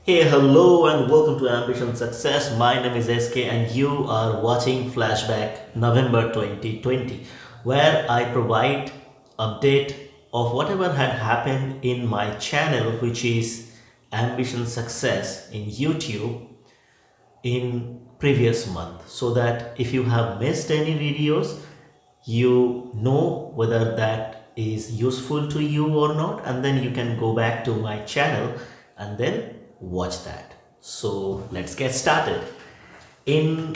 Hey, hello, and welcome to Ambition Success. My name is SK, and you are watching Flashback November 2020, where I provide update of whatever had happened in my channel, which is Ambition Success in YouTube in previous month, so that if you have missed any videos, you know whether that is useful to you or not, and then you can go back to my channel and then watch that. So let's get started. In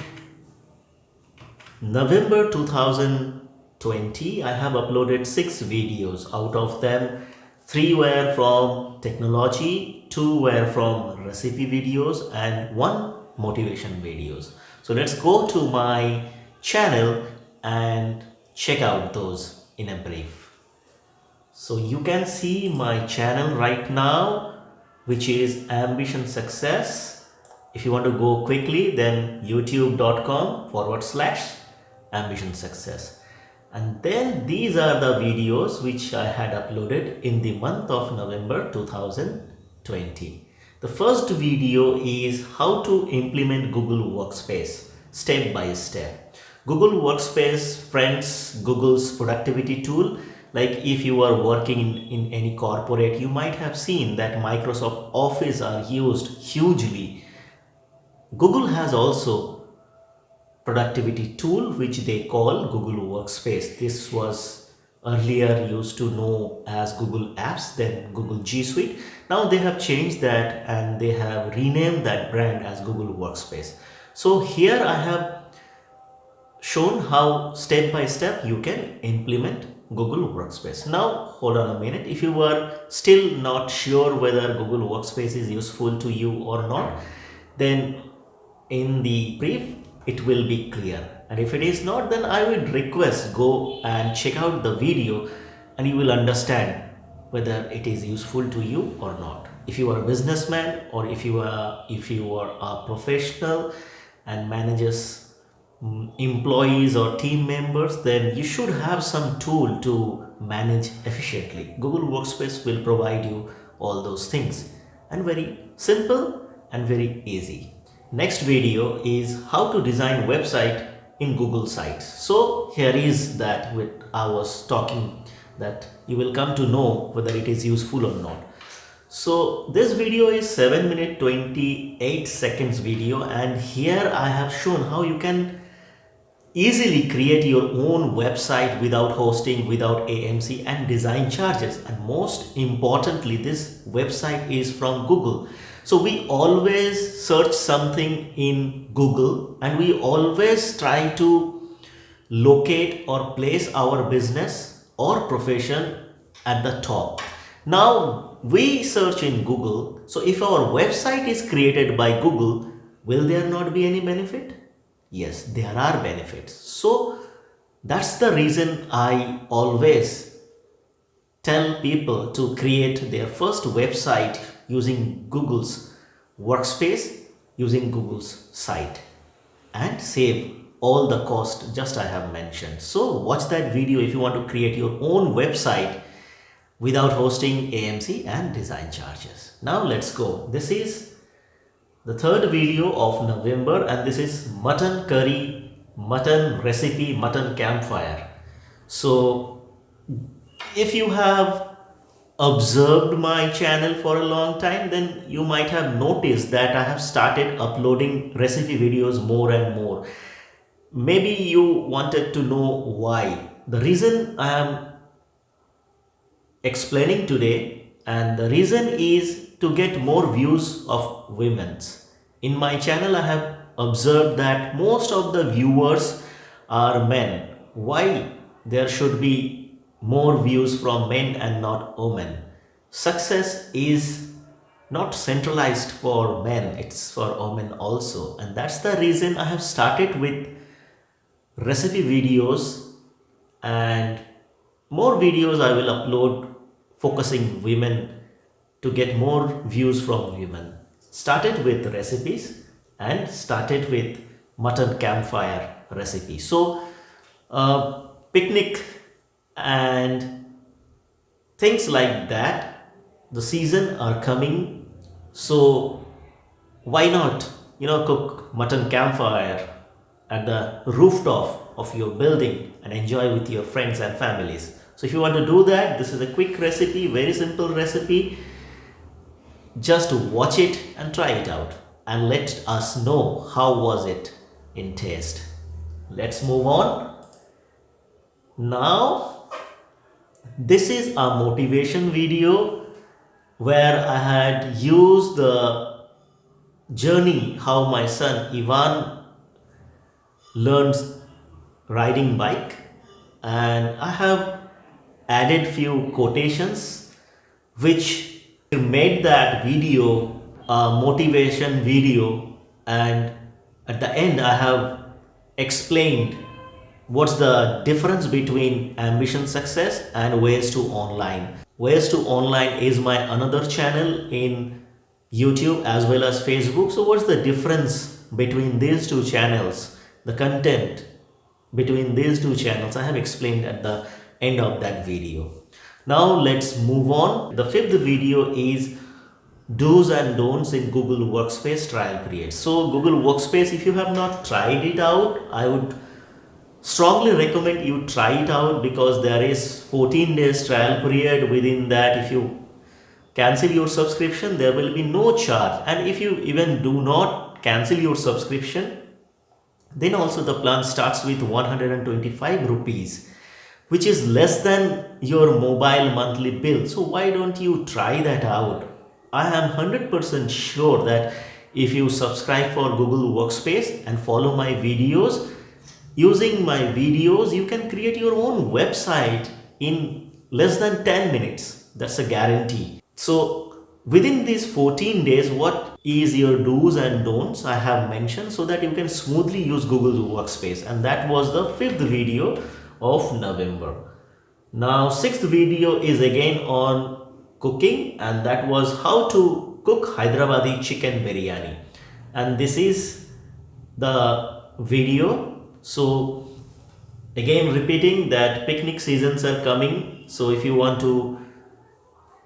November 2020, I have uploaded 6 videos. Out of them, 3 were from technology, 2 were from recipe videos, and 1 motivation videos. So let's go to my channel and check out those in a brief. So you can see my channel right now, which is Ambition Success. If you want to go quickly, then youtube.com/ambition success. And then these are the videos which I had uploaded in the month of November 2020. The first video is how to implement Google Workspace step by step. Google Workspace, friends, Google's productivity tool. Like if you are working in any corporate, you might have seen that Microsoft Office are used hugely. Google has also productivity tool which they call Google Workspace. This was earlier used to know as Google Apps, then Google G Suite. Now they have changed that and they have renamed that brand as Google Workspace. So here I have shown how step by step you can implement Google Workspace. Now hold on a minute. If you were still not sure whether Google Workspace is useful to you or not, then in the brief it will be clear, and if it is not, then I would request go and check out the video and you will understand whether it is useful to you or not. If you are a businessman or if you are a professional and manages employees or team members, then you should have some tool to manage efficiently. Google Workspace will provide you all those things, and very simple and very easy. Next video is how to design website in Google Sites. So here is that with I was talking that you will come to know whether it is useful or not. So this video is 7 minute 28 seconds video, and here I have shown how you can easily create your own website without hosting, without AMC and design charges. And most importantly, this website is from Google. So we always search something in Google and we always try to locate or place our business or profession at the top. Now we search in Google. So if our website is created by Google, will there not be any benefit? Yes, there are benefits. So that's the reason I always tell people to create their first website using Google's Workspace, using Google's site, and save all the cost just I have mentioned. So watch that video if you want to create your own website without hosting AMC and design charges. Now let's go. This is the third video of November, and this is mutton curry, mutton recipe, mutton campfire. So if you have observed my channel for a long time, then you might have noticed that I have started uploading recipe videos more and more. Maybe you wanted to know why. The reason I am explaining today, and the reason is to get more views of women's. In my channel I have observed that most of the viewers are men. Why there should be more views from men and not women? Success is not centralized for men, it's for women also, and that's the reason I have started with recipe videos, and more videos I will upload focusing women to get more views from women. Started with recipes and started with mutton campfire recipe. So picnic and things like that, the season are coming, so why not, cook mutton campfire at the rooftop of your building and enjoy with your friends and families. So if you want to do that, this is a quick recipe, very simple recipe. Just watch it and try it out and let us know how was it in taste. Let's move on. Now, this is a motivation video where I had used the journey how my son Ivan learns riding bike, and I have added few quotations which made that video a motivation video, and at the end I have explained what's the difference between ambition success and ways to online. Ways to online is my another channel in YouTube as well as Facebook. So what's the difference between these two channels, the content between these two channels, I have explained at the end of that video. Now let's move on. The fifth video is do's and don'ts in Google Workspace trial period. So Google Workspace, if you have not tried it out, I would strongly recommend you try it out, because there is 14 days trial period. Within that, if you cancel your subscription, there will be no charge, and if you even do not cancel your subscription, then also the plan starts with 125 rupees, which is less than your mobile monthly bill. So why don't you try that out? I am 100% sure that if you subscribe for Google Workspace and follow my videos, using my videos, you can create your own website in less than 10 minutes. That's a guarantee. So within these 14 days, what is your do's and don'ts I have mentioned, so that you can smoothly use Google Workspace. And that was the fifth video of November. Now sixth video is again on cooking, and that was how to cook Hyderabadi chicken biryani. And this is the video. So again repeating that picnic seasons are coming. So if you want to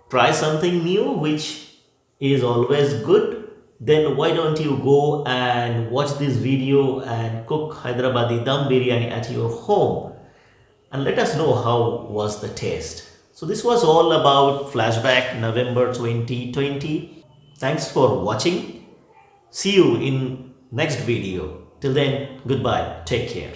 try something new, which is always good, then why don't you go and watch this video and cook Hyderabadi dum biryani at your home and let us know how was the taste. So this was all about flashback November 2020. Thanks for watching. See you in next video. Till then, goodbye. Take care.